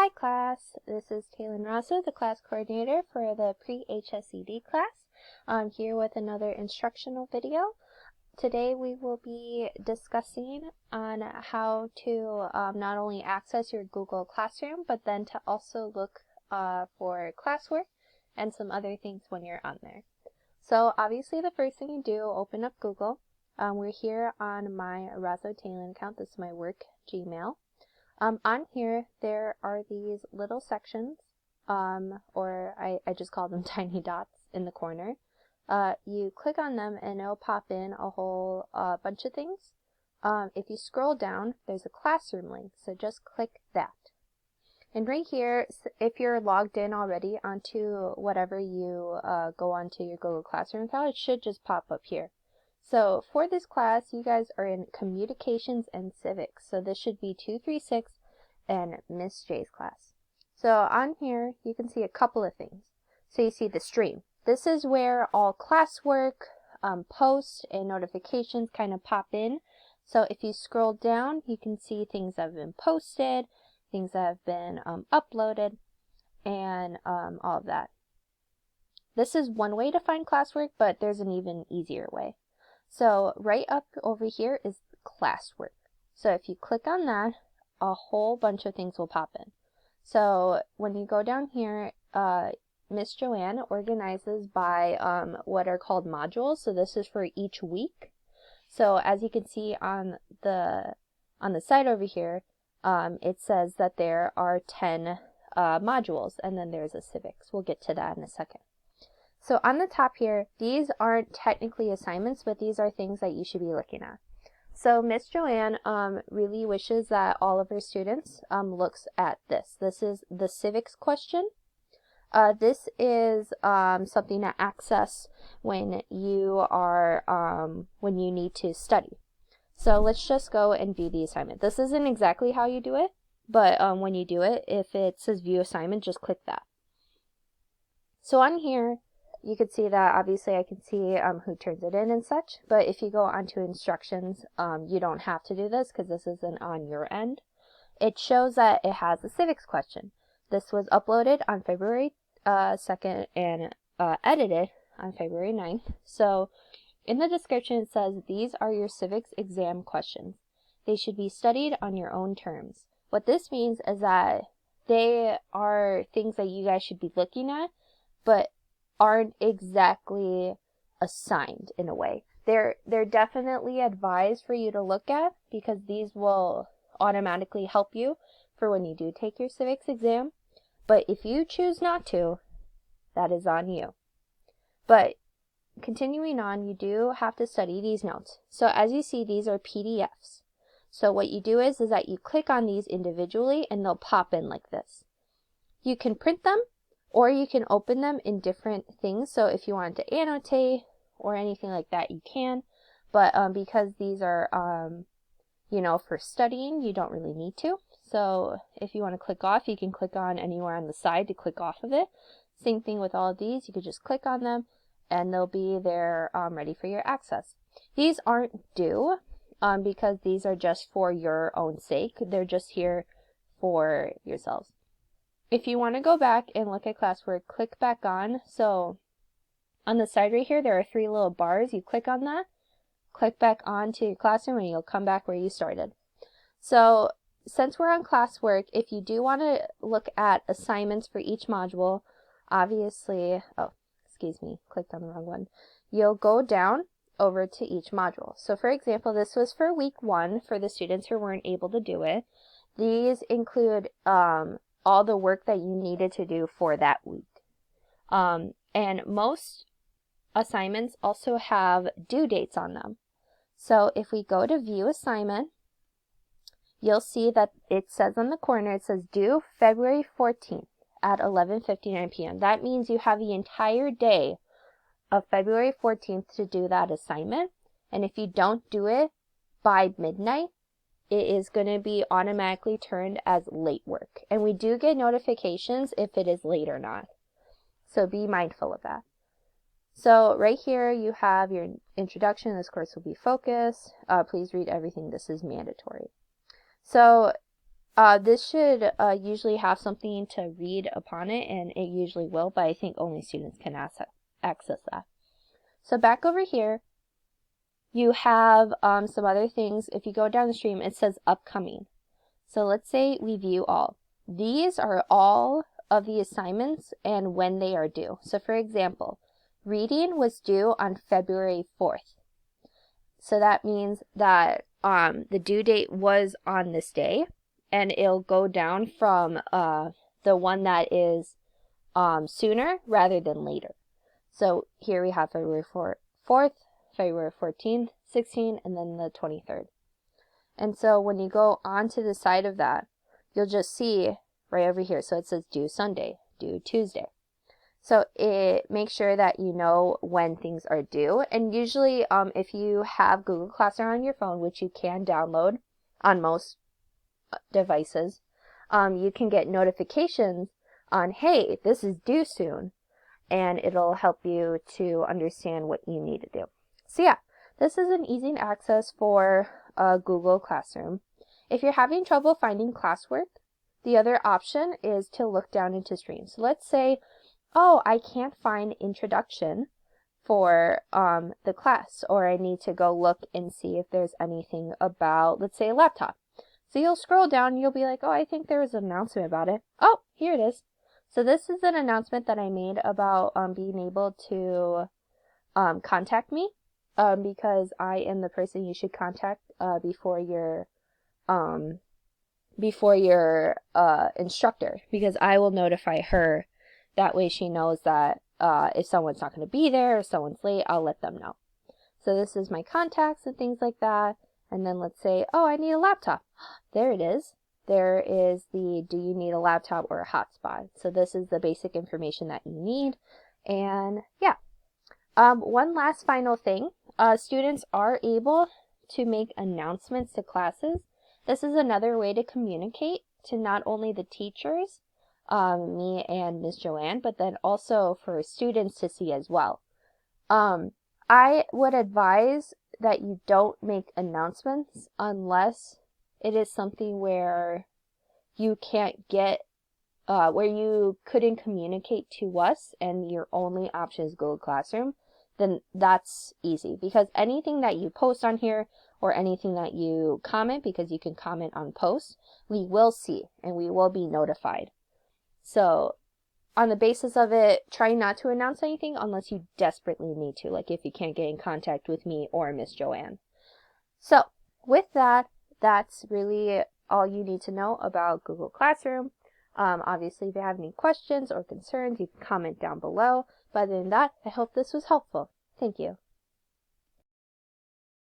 Hi class, this is Taylor Rosso, the class coordinator for the pre-HSED class. I'm here with another instructional video. Today we will be discussing on how to not only access your Google Classroom, but then to also look for classwork and some other things when you're on there. So obviously the first thing you do, open up Google. We're here on my Rosso Taylor account. This is my work Gmail. On here, there are these little sections, or I just call them tiny dots in the corner. You click on them and it'll pop in a whole bunch of things. If you scroll down, there's a classroom link, so just click that. And right here, if you're logged in already onto whatever you go onto your Google Classroom account, it should just pop up here. So for this class, you guys are in Communications and Civics. So this should be 236 and Miss J's class. So on here, you can see a couple of things. So you see the stream. This is where all classwork, posts, and notifications kind of pop in. So if you scroll down, you can see things that have been posted, things that have been uploaded, and all of that. This is one way to find classwork, but there's an even easier way. So right up over here is classwork. So if you click on that, a whole bunch of things will pop in. So when you go down here, Miss Joanne organizes by what are called modules. So this is for each week. So as you can see on the side over here, it says that there are 10 modules, and then there's a civics. We'll get to that in a second. So on the top here, these aren't technically assignments, but these are things that you should be looking at. So Miss Joanne really wishes that all of her students looks at this. This is the civics question. This is something to access when you are when you need to study. So let's just go and view the assignment. This isn't exactly how you do it, but when you do it, if it says view assignment, just click that. So on here, you can see that obviously I can see who turns it in and such, but if you go onto instructions, you don't have to do this because this isn't on your end. It shows that it has a civics question. This was uploaded on February 2nd and edited on February 9th. So in the description it says, these are your civics exam questions. They should be studied on your own terms. What this means is that they are things that you guys should be looking at, but aren't exactly assigned in a way. They're definitely advised for you to look at because these will automatically help you for when you do take your civics exam. But if you choose not to, that is on you. But continuing on, you do have to study these notes. So as you see, these are PDFs. So what you do is that you click on these individually and they'll pop in like this. You can print them, or you can open them in different things. So if you want to annotate or anything like that, you can. But because these are, for studying, you don't really need to. So if you want to click off, you can click on anywhere on the side to click off of it. Same thing with all of these. You could just click on them and they'll be there ready for your access. These aren't due because these are just for your own sake. They're just here for yourselves. If you want to go back and look at classwork, click back on. So on the side right here, there are 3 little bars. You click on that, click back on to your classroom, and you'll come back where you started. So since we're on classwork, if you do want to look at assignments for each module, obviously, clicked on the wrong one. You'll go down over to each module. So for example, this was for week 1 for the students who weren't able to do it. These include all the work that you needed to do for that week. And most assignments also have due dates on them. So if we go to view assignment, you'll see that it says on the corner, it says due February 14th at 11:59 p.m. That means you have the entire day of February 14th to do that assignment. And if you don't do it by midnight, it is going to be automatically turned as late work. And we do get notifications if it is late or not. So be mindful of that. So right here you have your introduction. This course will be focused. Please read everything. This is mandatory. So This should usually have something to read upon it, and it usually will, but I think only students can access that. So back over here, you have some other things. If you go down the stream, it says upcoming. So let's say we view all. These are all of the assignments and when they are due. So for example, reading was due on February 4th. So that means that the due date was on this day, and it'll go down from the one that is sooner rather than later. So here we have February 4th, February 14th, 16th, and then the 23rd. And so when you go onto the side of that, you'll just see right over here. So it says due Sunday, due Tuesday. So it makes sure that you know when things are due. And usually if you have Google Classroom on your phone, which you can download on most devices, you can get notifications on, hey, this is due soon. And it'll help you to understand what you need to do. So yeah, this is an easy access for Google Classroom. If you're having trouble finding classwork, the other option is to look down into streams. So let's say, oh, I can't find introduction for the class, or I need to go look and see if there's anything about, let's say, a laptop. So you'll scroll down and you'll be like, oh, I think there was an announcement about it. Oh, here it is. So this is an announcement that I made about being able to contact me because I am the person you should contact before your instructor, because I will notify her. That way she knows that if someone's not going to be there, if someone's late, I'll let them know. So this is my contacts and things like that. And then let's say, oh, I need a laptop. There it is. There is the do you need a laptop or a hotspot. So this is the basic information that you need. And yeah. One last final thing. Students are able to make announcements to classes. This is another way to communicate to not only the teachers, me and Ms. Joanne, but then also for students to see as well. I would advise that you don't make announcements unless it is something where you can't get, where you couldn't communicate to us and your only option is Google Classroom, then that's easy. Because anything that you post on here or anything that you comment, because you can comment on posts, we will see and we will be notified. So on the basis of it, try not to announce anything unless you desperately need to, like if you can't get in contact with me or Miss Joanne. So with that, that's really all you need to know about Google Classroom. Obviously, if you have any questions or concerns, you can comment down below. But other than that, I hope this was helpful. Thank you.